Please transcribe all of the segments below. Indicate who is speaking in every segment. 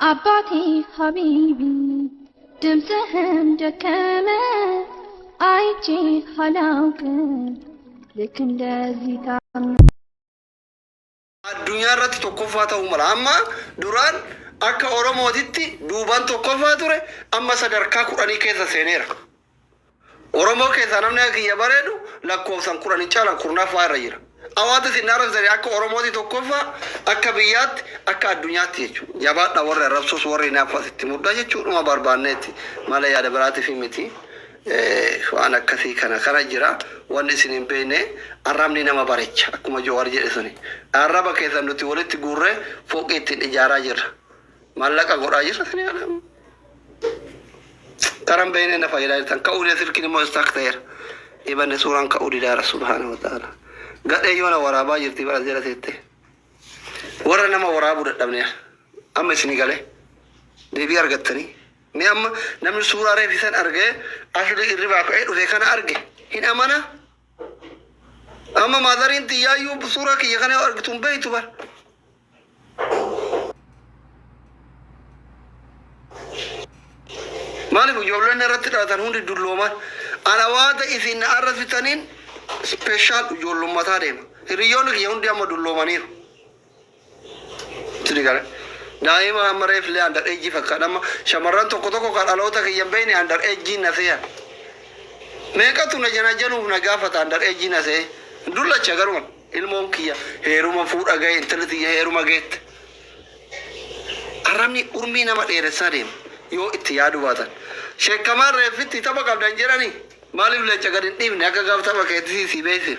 Speaker 1: አባቴ ሀቢቢ ድምፅህን ደከመ አይቼ አላውቅም ልክ እንደዚህ ታም
Speaker 2: አዱኛ ረት ተቆፋታው መላማ ዱራን አካ ኦሮሞቲቲ ዱባን ተቆፋቱረ አማ ሰደርካ ቁራኒ ከዛ ሴኔራ ኦሮሞ ከዛ ነምነ ከየበረዱ ለኮሰን ቁራኒ ጫላ ቁርና ፋረይራ አዋት ሲናረፍ ዘሪ አካ ኦሮሞቲ ተቆፋ አካ ብያት አካ አዱኛት ይቹ ያባዳ ወረ ረብሶስ ወረ ናፋስቲ ሙዳጀቹ ማ ባርባነት ማለ ያደብራት ፊምቲ ዋና ከሲ ከና ጅራ ወንድ ሲኒም በኔ አራምኒ ነማ ባረቻ አኩማ ጆዋር ጀሰኒ አራባ ከዘንዱቲ ወለት ጉረ ፎቄት ኢጃራ ጅራ ማለቃ ጎራ ጅራ ስኒ ያለ ተራም በኔ ነፋይላ ተንካውለ ስልኪ ነው ስታክተር ኢበነ ሱራን ካውዲ ዳር ሱብሃነ ወተዓላ ጋደ የሆነ ወራባ ጅርቲ ባዘራ ተተ ወረነማ ወራቡ ደደምነ አመስኒ ጋለ ዴቢ አርገተኒ ሚያም ነምን ሱራ ረፊሰን አርገ አሽለ ይርባ ከይዱ ከና አርገ ሂን አማና አማ ማዘሪን ትያዩ ሱራ ከየከና አርግቱም በይቱ ባር ማለሙ ጆብለነ ረትዳታን ሁንድ ዱሎማን አላዋደ ኢሲና አረፍተኒን ስፔሻል ጆሎማታ ደም ሪዮን የሁንድ ያማ ዱሎማኒር ትዲጋለ daima amreef le andar eji fakadama shamaran tokko kan alota ke yambeni andar eji nasiya meka tuna jana janu na gafata andar eji nase dulla chagarun ilmon kiya heruma fuda ga inteliti heruma get aramni urmi nama dere sadem yo ittiyadu watan sheikh kamal refiti tabaka danjerani malif le chagarin dim ne ga gafta ba ke si bese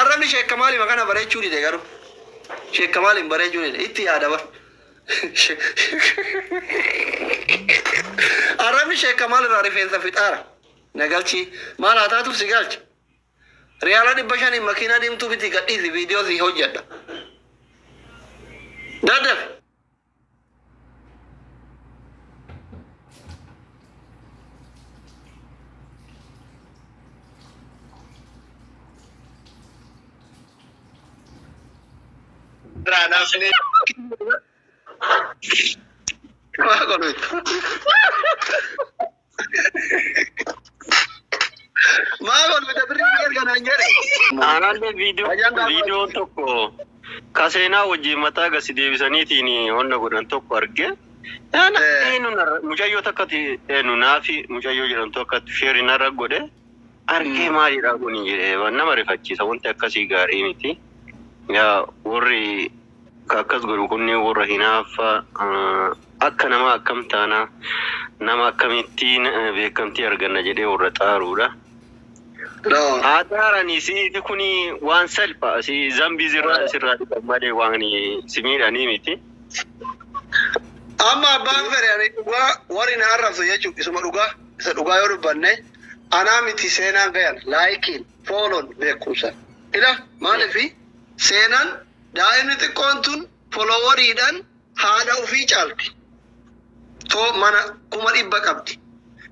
Speaker 2: aramni sheikh kamal magana bare churi de garu Sheikh कमाल बरे जुने इतनी याद आवा आरामी शेख कमाल रारिफेन सफितारा नगलची माल आता तू सिगालच रियाला निबशानी मकीना दिम तू बिती गट्टी सी वीडियो सी हो जाता दादा Rana sini. Wah kono itu. Maaf udah beri kan anjare.
Speaker 3: Anande video tokko kasena wajji mata gasi deebisanii tiini onna godhan tokko arge. Ana eenuna mucayyoo takkati eenunaafi mucayyoo jedhan tokko sheeri narra godhe arge maalidha kuni jedhee nama rifachiisa wanti akkasii gaarii miti. Ya warri kakkas godhu kunni warra hinaafa akka nama akkam taana nama akkamittiin beekamtii arganna jedhee warra xaaruudha. Haadaarani si kuni waan salpha si zambii sirraa malee waan simiidhanii miti.
Speaker 2: Amma abbaan fere ani dhugaa warri na arrabsu jechuun isuma isa dhugaa yoo dubbanne anaa miti seenaan gayan laayikiin fooloon beekumsa ila maaliifi seenaan daa'imni xiqqoon tun folowariidhaan haadha ofii caalti. Too mana 100 qabdi.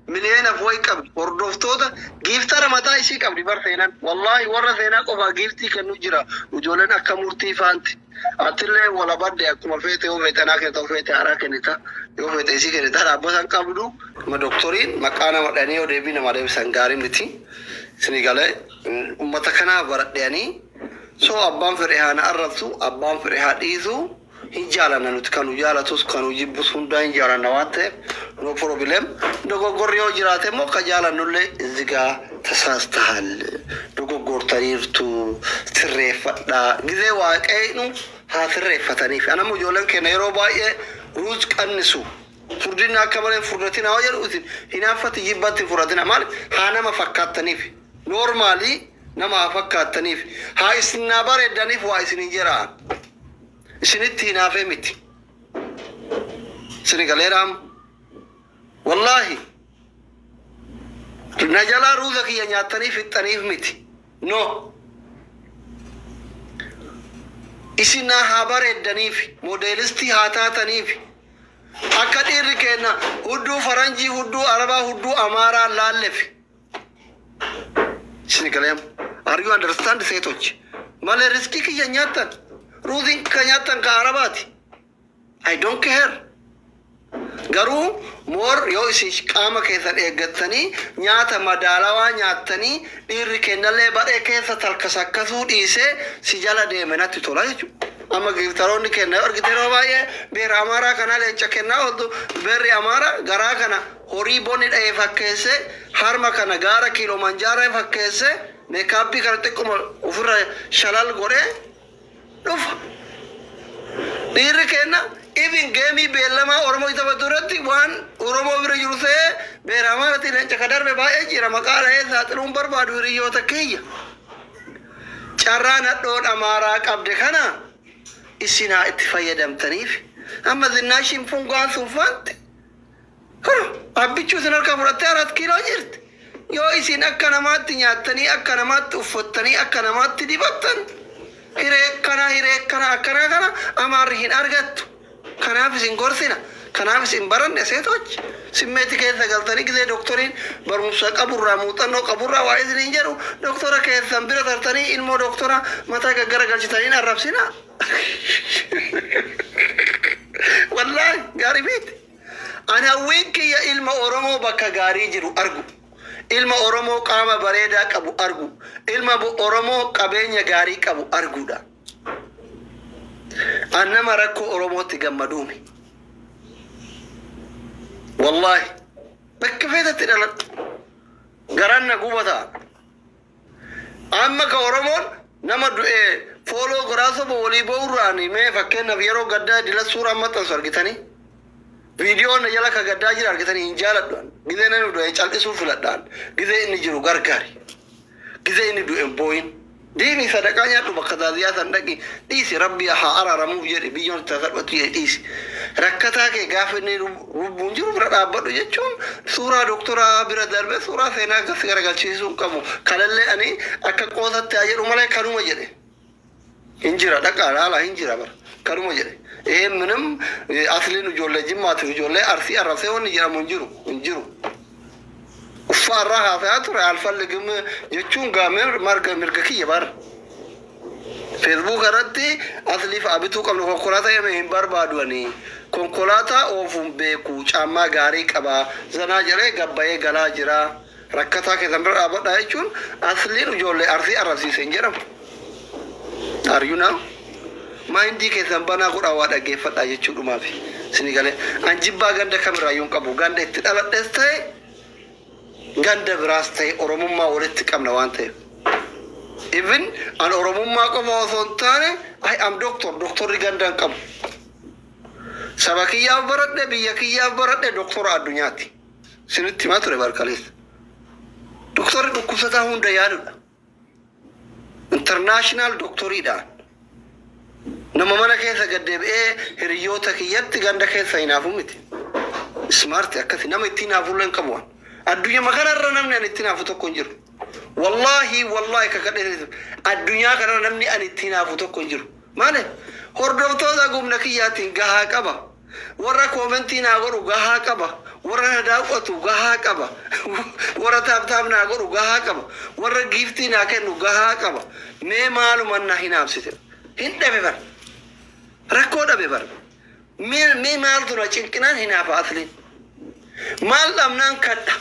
Speaker 2: Miliyoona foyi qabdi. Hordoftoota giiftara mataa ishii qabdi bar seenaan. Wallahi warra seenaa qofaa giiftii kennu jira. Ijoolleen akka murtii faanti. Atillee wala badde akkuma feete yoo feete anaa kenna ta'u feete haaraa kennita. Yoo feete ishii kennita dhaabbatan qabdu. Ma doktoriin maqaa nama dhanii yoo deebii nama deebisan gaarii miti. Isin galee uummata kanaaf baradheanii so abbaan fedhe haa na arrabsu abbaan fedhe haa dhiisu hin jaalanna nuti kanu jaalatus kanu jibbus hundaa hin jaalanna waan ta'eef no problem dogoggorri yoo jiraate immoo ka jaalannullee zigaa tasaastahal dogoggortaniirtu sirreeffadhaa gizee waaqaynu haa sirreeffataniif anammoo ijoolleen keenya yeroo baay'ee ruuz qannisu furdinni akka malee furdatina hoo jedhu hinaaffatti jibbatti furdatina maal haa nama fakkaattaniif noormaalii nama fakkaataniif haa isin bareedaniif waa isin jira isinitti hinaafee miti isin galeeraam wallahi najala ruuza kiyya nyaataniif fixxaniif miti no isin haa bareedaniif moodeelistii haa taataniif akka dhiirri kenna hudduu faranjii hudduu arabaa hudduu amaaraa laalleef isin galeem Are you understand setoch? Male riski ki nyatan. ruuziin kan nyaattan ka arabaati. I don't care. Garuu moor yoo isin qaama keessan eeggattanii nyaata madaalawaa nyaattanii dhiirri kennallee badhee keessa talkasakkasuu dhiisee si jala deeme natti tola jechuudha. Amma giftaroonni kenna argite yeroo baay'ee beera amaaraa kana leenca kennaa ooltu beerri amaaraa garaa kana horii bonni dha'ee fakkeesse harma kana gaara Kilimanjaaraa fakkeesse meekaapii kana xiqquma ofirra shalal godhee dhufa. Dhiirri kenna even geemii beellamaa Oromoo isa badduratti waan Oromoo bira jiru ta'ee beera amaaraatti leenca ka darbe baay'ee jira maqaa dha'ee saaxiluun barbaadu hiriyoota kiyya. Carraan hadhoon amaaraa qabde kana isin haa itti fayyadamtaniif amma zinnaashiin fungaan sunfaante kana abbichuu isin harkaa fudhattee 4 kiiloo jirti. Yoo isin akka namaatti nyaattanii akka namaatti uffattanii akka namaatti dibattan hiree kana akkana amaarri hin argattu. Kanaaf isin gorsina. Kanaaf isin baranne seetochi simmeetti keessa galtanii gisee doktoriin barumsa qaburraa muuxannoo qaburraa waa isiniin jedhu doktora keessan bira tartanii ilmoo doktora mataa gaggara galchitanii arrabsina. Wallahi gaarii miti. Ani hawwiin kiyya ilma Oromoo bakka gaarii jiru argu. Ilma Oromoo qaama bareedaa qabu argu. Ilma Oromoo qabeenya gaarii qabu arguudha. Annama rakkoo Oromootti gammaduumi. Wallahi bakka feetatti dhaladhu garaan na gubata. Amma ka Oromoon nama du'ee fooloo goraasoo walii ba'uurraani mee fakkeenyaaf yeroo gaddaa dila suuraa maxxansu argitanii viidiyoon jala ka gaddaa jira argitanii hin jaaladhu. Gizee inni du'e cal'isuu filadhaan gizee inni jiru gargaari. Gizee inni du'e booyin. Deemi sadaqaa nyaadhu bakka taasisaa san dhaqi dhiisi rabbi haa araaramuuf jedhe biyyoon itti salphatu jedhe dhiisi. Rakkataa kee gaafa inni lubbuun jiru bira dhaabbadhu jechuun suuraa doktoraa bira darbe suuraa seenaa akkas garagalchiisuu hin qabu. Kanallee ani akka qoosatti haa jedhu malee kanuma jedhe. Hin jira dhaqaa haala hin jira bara kanuma jedhe. Minim asliin ijoollee jimmaatiif ijoollee arsii arrabsee wanni jedhamu hin jiru. Uffaarraa haasaa ture alfalligim jechuun gaamee marga mirga kiyya bara. Facebook irratti asliif abituu qabnu konkolaataa yemee hin barbaaduani. Konkolaataa oofuun beeku caammaa gaarii qaba. Zanaa jedhee gabbayee galaa jira. Rakkataa keessan bira dhaabadha jechuun asliin ijoollee arsii arrabsiise hin jedhamu. Are you now? Maayindii keessan banaa godhaa waa dhaggeeffadhaa jechuudhumaaf. Sini galee anjibbaa ganda kamiraayyuu hin qabu. Ganda itti dhaladhees ta'e ganda biraas ta'e Oromummaa walitti qabna waan ta'eef. Even an Oromummaa qofa osoo hin taane I am doktorri ganda hin qabu. Saba kiyyaaf baradhe biyya kiyyaaf baradhe doktora addunyaati. Sinitti himaa ture barkaleessa. Doktorri dhukkubsataa hunda yaadudha. International doktoriidhaan. Nama mana keessa gaddeebi'ee hiriyoota kiyyatti ganda keessa hinaafu miti. Smarti akkasi nama ittiin haafullee hin qabu waan. Addunyaa makanarra namni ani ittiin haafu tokko hin jiru. Wallahi kakadhe addunyaa kanarra namni ani ittiin haafu tokko hin jiru. Maali? Hordoftoota gumna kiyyaatiin gahaa qaba. Warra koomentii naa godhu gahaa qaba. Warra na daawwatu gahaa qaba. Warra taaptaap naa godhu gahaa qaba. Warra giiftii naa kennu gahaa qaba. Mee maaluma na hinaafsite? Hin dhabe bara. Rakkoo dhabe bara. Mee maaltu na cinqinaan hinaafa asliin? Maal dhabnaan kadha?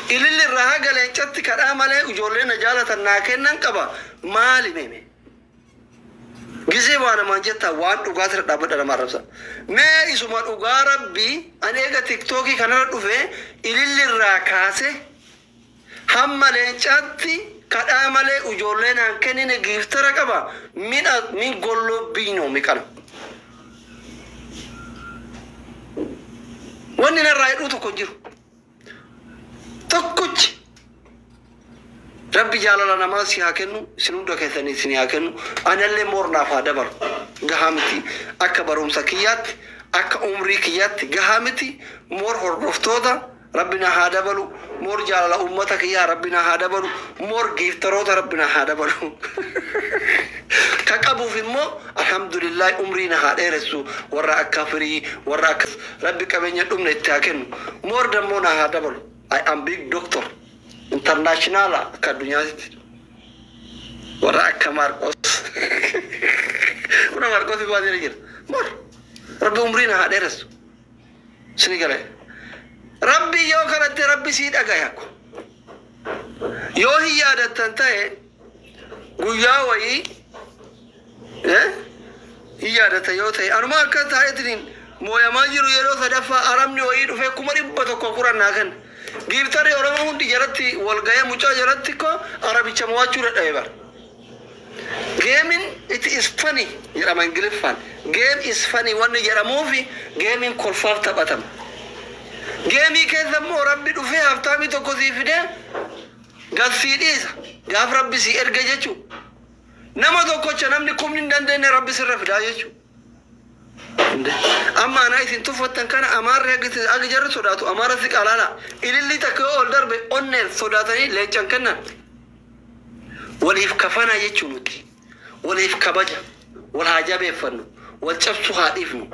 Speaker 2: Ililli irraa haga leencatti kadhaa malee ijoolleen na jaalatan naa kennan qaba. Maali meeme? Gisee waan namaan jettaa waan dhugaa sirra dhaabbadha nama arrabsa. Mee isuma dhugaa rabbii ani eega tiktookii kanarra dhufee ililli irraa kaase hamma leencaatti kadhaa malee ijoolleen aan kennine giiftara qaba. Min golloo biinoo miqana. Wanni narraa hidhuu tokko hin jiru. Tokkochi. Rabbi jaalala namaa si haa kennu, isin hunda keessanii isin haa kennu. Anallee moornaaf haa dabalu. Gahaa miti akka barumsa kiyyaatti, akka umrii kiyyaatti gahaa miti. Moor hordoftoota Rabbina haa dabalu. Moor jaalala ummata kiyyaa Rabbina haa dabalu. Moor giiftaroota Rabbina haa dabalu. Ka qabuuf immoo alhamdulillah umrii na haa dheeressu. Warra akka firii, warra akka Rabbi qabeenya dhumne itti haa kennu. Moor dammoo na haa dabalu. I am big doctor. International akka addunyaatti. وراك ماركوس ونا ماركوس في بعض الرجال مر ربي عمرنا هذا رسول سني قال ربي يو كرت ربي سيد أجايكو يو هي هذا تنتهي ويا وي هي هذا تيوتي أنا ما كنت هايدين مويا ما جرو يلو سدفا أرامني ويد في كمري بتوكو كوران ناكن غيرتاري أورام هندي جرتي والغاية مچا جرتي كو عربي چموا چورت أيبار Gaming it is funny. You're a English fan. Game is funny. When you're a movie, gaming call for tabatam. Gaming can the more a bit of a have time to go if there. God feed is. Gav Rabbisi ergajechu. Namado coach and I'm the coming and then Rabbis Rafidajechu. Amma nice in Tufatankana, Amar Regis Agajar Soda to Amarasik Alana. Ilita older be honor Sodatani, Lechankana. وليف كفانا يجونك وليف كبجة والحاجة بيفنو والشخص خائفنو